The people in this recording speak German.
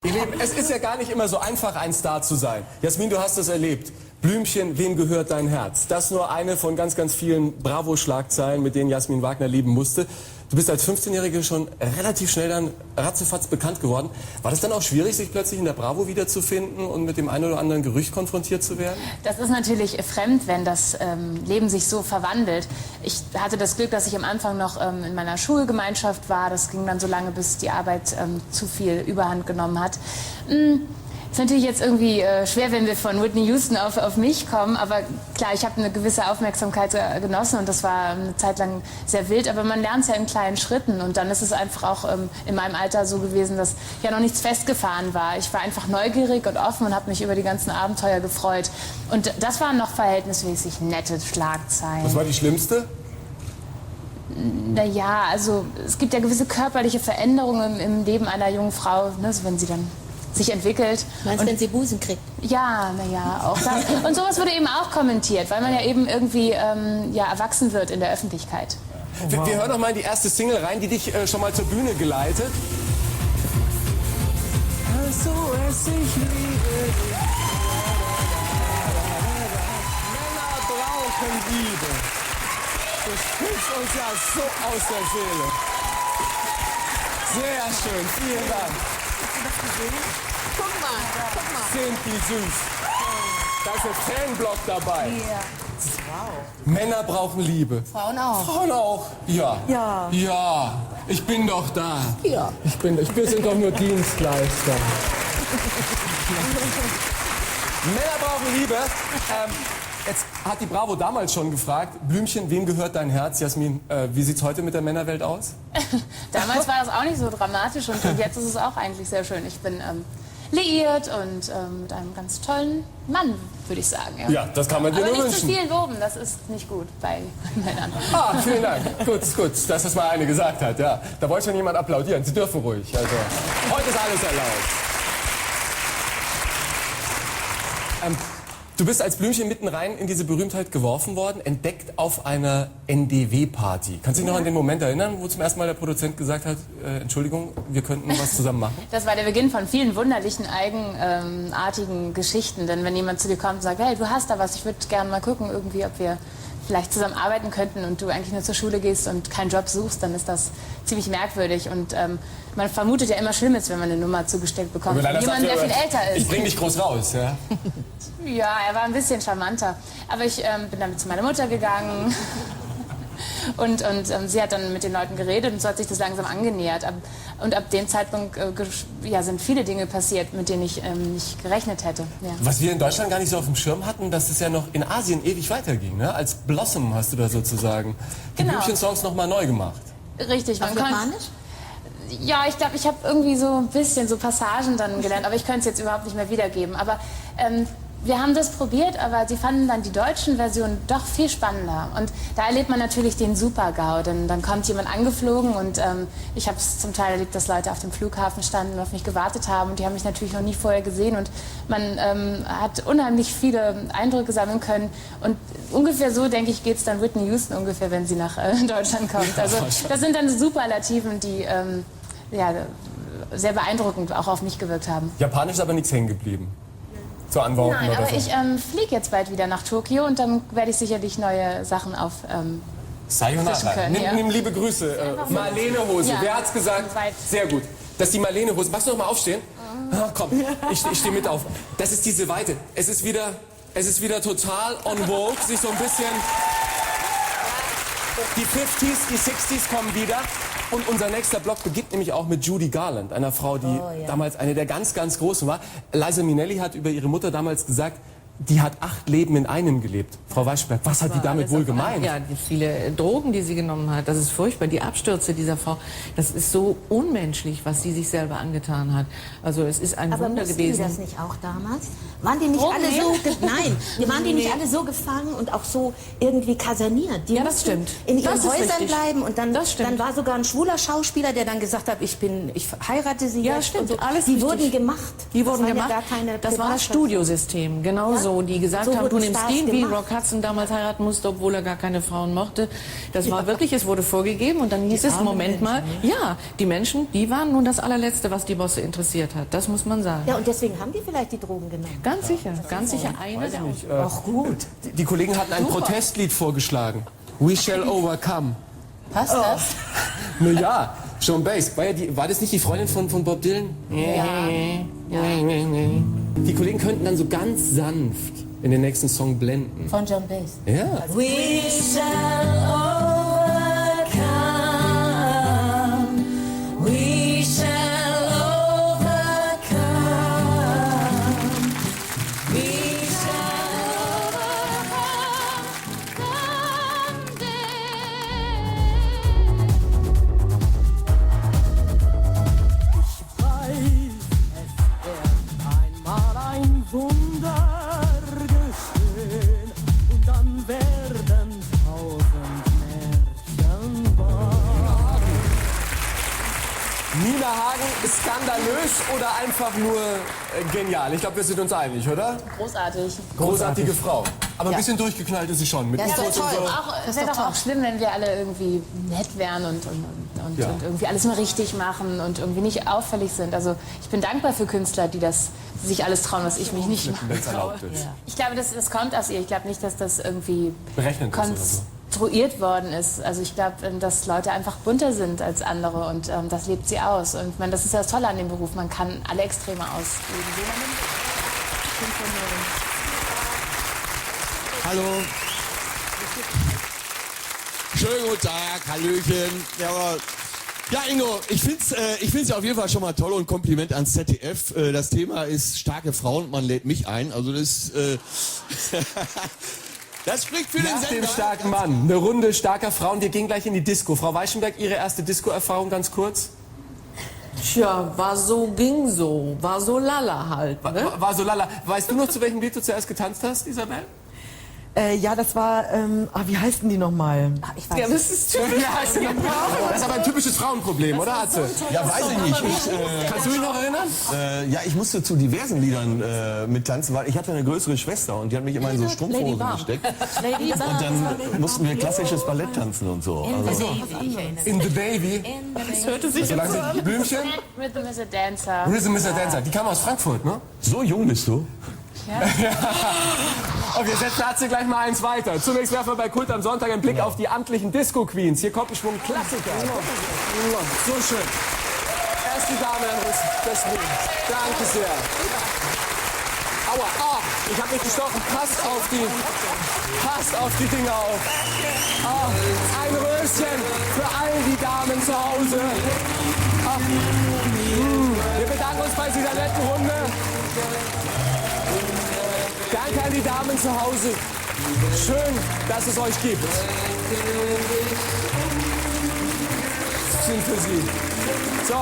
Ihr Lieben, es ist ja gar nicht immer so einfach, ein Star zu sein. Jasmin, du hast das erlebt. Blümchen, wem gehört dein Herz? Das nur eine von ganz, ganz vielen Bravo-Schlagzeilen, mit denen Jasmin Wagner leben musste. Du bist als 15-Jährige schon relativ schnell dann ratzefatz bekannt geworden. War das dann auch schwierig, sich plötzlich in der Bravo wiederzufinden und mit dem einen oder anderen Gerücht konfrontiert zu werden? Das ist natürlich fremd, wenn das Leben sich so verwandelt. Ich hatte das Glück, dass ich am Anfang noch in meiner Schulgemeinschaft war. Das ging dann so lange, bis die Arbeit zu viel Überhand genommen hat. Ist natürlich jetzt irgendwie schwer, wenn wir von Whitney Houston auf mich kommen, aber klar, ich habe eine gewisse Aufmerksamkeit genossen und das war eine Zeit lang sehr wild, aber man lernt es ja in kleinen Schritten und dann ist es einfach auch in meinem Alter so gewesen, dass ja noch nichts festgefahren war. Ich war einfach neugierig und offen und habe mich über die ganzen Abenteuer gefreut und das waren noch verhältnismäßig nette Schlagzeilen. Was war die schlimmste? Naja, also es gibt ja gewisse körperliche Veränderungen im Leben einer jungen Frau, ne, so wenn sie dann sich entwickelt. Meinst du, wenn sie Busen kriegt? Ja, naja, auch das. Und sowas wurde eben auch kommentiert, weil man ja eben irgendwie ja, erwachsen wird in der Öffentlichkeit. Wir hören noch mal in die erste Single rein, die dich schon mal zur Bühne geleitet. So es ich liebe. Männer brauchen Liebe. Du sprichst uns ja so aus der Seele. Sehr schön, vielen Dank. Guck mal. Sind die süß. Da ist ein Fanblock dabei. Ja. Männer brauchen Liebe. Frauen auch. Frauen auch. Ja. Ja. Ja. Ich bin doch da. Ja. Wir sind doch nur Dienstleister. Männer brauchen Liebe. Jetzt hat die Bravo damals schon gefragt, Blümchen, wem gehört dein Herz? Jasmin, wie sieht's heute mit der Männerwelt aus? Damals war das auch nicht so dramatisch und jetzt ist es auch eigentlich sehr schön. Ich bin liiert und mit einem ganz tollen Mann, würde ich sagen. Ja, das kann man dir Aber nur nicht zu wünschen. viel loben, das ist nicht gut bei Männern. Ah, vielen Dank. Gut, dass das mal eine gesagt hat. Ja. Da wollte schon jemand applaudieren. Sie dürfen ruhig. Also, heute ist alles erlaubt. Du bist als Blümchen mitten rein in diese Berühmtheit geworfen worden, entdeckt auf einer NDW-Party. Kannst du dich noch an den Moment erinnern, wo zum ersten Mal der Produzent gesagt hat, Entschuldigung, wir könnten was zusammen machen? Das war der Beginn von vielen wunderlichen, eigenartigen Geschichten. Denn wenn jemand zu dir kommt und sagt, hey, du hast da was, ich würde gerne mal gucken, irgendwie, ob wir vielleicht zusammen arbeiten könnten und du eigentlich nur zur Schule gehst und keinen Job suchst, dann ist das ziemlich merkwürdig. Und man vermutet ja immer Schlimmes, wenn man eine Nummer zugesteckt bekommt. Jemand, der viel älter ist. Ich bring dich groß raus, ja? Ja, er war ein bisschen charmanter. Aber ich bin damit zu meiner Mutter gegangen. Und sie hat dann mit den Leuten geredet und so hat sich das langsam angenähert. Und ab dem Zeitpunkt ja, sind viele Dinge passiert, mit denen ich nicht gerechnet hätte. Ja. Was wir in Deutschland gar nicht so auf dem Schirm hatten, dass es ja noch in Asien ewig weiterging. Ne? Als Blossom hast du da sozusagen die Genau. Blümchen-Songs noch mal neu gemacht. Richtig, man konnte. Japanisch? Ja, ich glaube, ich habe irgendwie so ein bisschen so Passagen dann gelernt, aber ich könnte es jetzt überhaupt nicht mehr wiedergeben. Aber wir haben das probiert, aber sie fanden dann die deutschen Versionen doch viel spannender. Und da erlebt man natürlich den Super-GAU, denn dann kommt jemand angeflogen und ich habe es zum Teil erlebt, dass Leute auf dem Flughafen standen und auf mich gewartet haben und die haben mich natürlich noch nie vorher gesehen und man hat unheimlich viele Eindrücke sammeln können und ungefähr so, denke ich, geht es dann Whitney Houston ungefähr, wenn sie nach Deutschland kommt. Also das sind dann Superlativen, die ja, sehr beeindruckend auch auf mich gewirkt haben. Japanisch ist aber nichts hängen geblieben. Zu antworten Nein, oder aber so. ich fliege jetzt bald wieder nach Tokio und dann werde ich sicherlich neue Sachen auf Sayonara. fischen können, Nimm, ja. nimm liebe Grüße. Marlene Hose. Ja. Wer hat's gesagt? Weit. Sehr gut. Das ist die Marlene Hose. Magst du noch mal aufstehen? Ah, komm, ich stehe mit auf. Das ist diese Weite. Es ist wieder total on vogue, sich so ein bisschen... Die 50s, die 60s kommen wieder. Und unser nächster Block beginnt nämlich auch mit Judy Garland, einer Frau, die damals eine der ganz, ganz Großen war. Liza Minnelli hat über ihre Mutter damals gesagt, die hat 8 Leben in einem gelebt. Frau Weisberg, was hat die damit wohl gemeint? Ja, die viele Drogen, die sie genommen hat, das ist furchtbar. Die Abstürze dieser Frau, das ist so unmenschlich, was sie sich selber angetan hat. Also es ist ein Wunder gewesen. Aber mussten die das nicht auch damals? Waren die nicht alle so... Nein, waren die nicht alle so gefangen und auch so irgendwie kaserniert? Die Ja, das mussten stimmt. in ihren Das ist Häusern richtig. bleiben und dann Das stimmt. war sogar ein schwuler Schauspieler, der dann gesagt hat, ich heirate sie Ja, jetzt. stimmt, Und so. alles Die richtig. wurden gemacht. Die wurden waren ja gemacht. gar keine Das war das Privatpersonen. Studiosystem, genau so. Die gesagt So haben, du wurden nimmst Stars den, wie gemacht. Rock Hudson damals heiraten musste, obwohl er gar keine Frauen mochte. Das war wirklich, es wurde vorgegeben und dann hieß es, Moment mal, ja, die Menschen, die waren nun das allerletzte, was die Bosse interessiert hat. Das muss man sagen. Ja, und deswegen haben die vielleicht die Drogen genommen. Ganz sicher, ganz sicher. Eine der Ach gut. Die Kollegen hatten ein Protestlied vorgeschlagen. We shall overcome. Passt das? Naja, Joan Baez, war das nicht die Freundin von Bob Dylan? Ja. Die Kollegen könnten dann so ganz sanft in den nächsten Song blenden. Von John Baez. Ja. We shall overcome. We shall overcome. We shall overcome Einmal ein Wunder geschehen und dann werden 1000 Märchen wahr. Nina Hagen, skandalös oder einfach nur genial? Ich glaube, wir sind uns einig, oder? Großartig. Großartige Frau. Aber ein bisschen durchgeknallt ist sie schon. Mit Ja, U-Boot das und so. Es wäre doch auch schlimm, wenn wir alle irgendwie nett wären und Ja. irgendwie alles nur richtig machen und irgendwie nicht auffällig sind. Also ich bin dankbar für Künstler, die sich alles trauen, was ich mich nicht Wenn es traue. erlaubt ist. Ich glaube, das kommt aus ihr. Ich glaube nicht, dass das irgendwie Berechnet ist oder so. konstruiert worden ist. Also ich glaube, dass Leute einfach bunter sind als andere und das lebt sie aus. Und ich meine, das ist ja das Tolle an dem Beruf. Man kann alle Extreme ausleben. Hallo. Schönen guten Tag, Hallöchen. Ja, Ingo, ich find's ja auf jeden Fall schon mal toll und Kompliment ans ZDF. Das Thema ist starke Frauen und man lädt mich ein. Also das, das spricht für den Nach dem Sender. starken Mann. Eine Runde starker Frauen. Wir gehen gleich in die Disco. Frau Weichenberg, Ihre erste Disco-Erfahrung ganz kurz? Tja, war so, ging so, war so lala halt. Ne? War so lala. Weißt du noch, zu welchem Lied du zuerst getanzt hast, Isabel? Ja, das war, wie heißen die nochmal? Ich weiß Ja, das ist typisch. Das ist aber ein typisches Frauenproblem, oder, Atze? Ja, weiß ich nicht. Kannst du dich noch erinnern? Ja, ich musste zu diversen Liedern mittanzen, weil ich hatte eine größere Schwester und die hat mich immer in so Strumpfhosen gesteckt. Und dann mussten wir klassisches Ballett tanzen und so. Also, In The Baby. Das hörte sich Solange jetzt so sie an. Blümchen. Rhythm is a Dancer. Rhythm is a Dancer. Die kam aus Frankfurt, ne? so jung bist du? Okay, setzen Atze gleich mal eins weiter. Zunächst werfen wir bei Kult am Sonntag einen Blick auf die amtlichen Disco-Queens. Hier kommt ein Schwung Klassiker. So schön. Erst die Dame, dann das Ruhm. Danke sehr. Aua, ich habe mich gestochen. Passt auf die Dinge auf. Ein Röschen für all die Damen zu Hause. Wir bedanken uns bei dieser netten Runde. Danke an die Damen zu Hause. Schön, dass es euch gibt. Sind für Sie. So.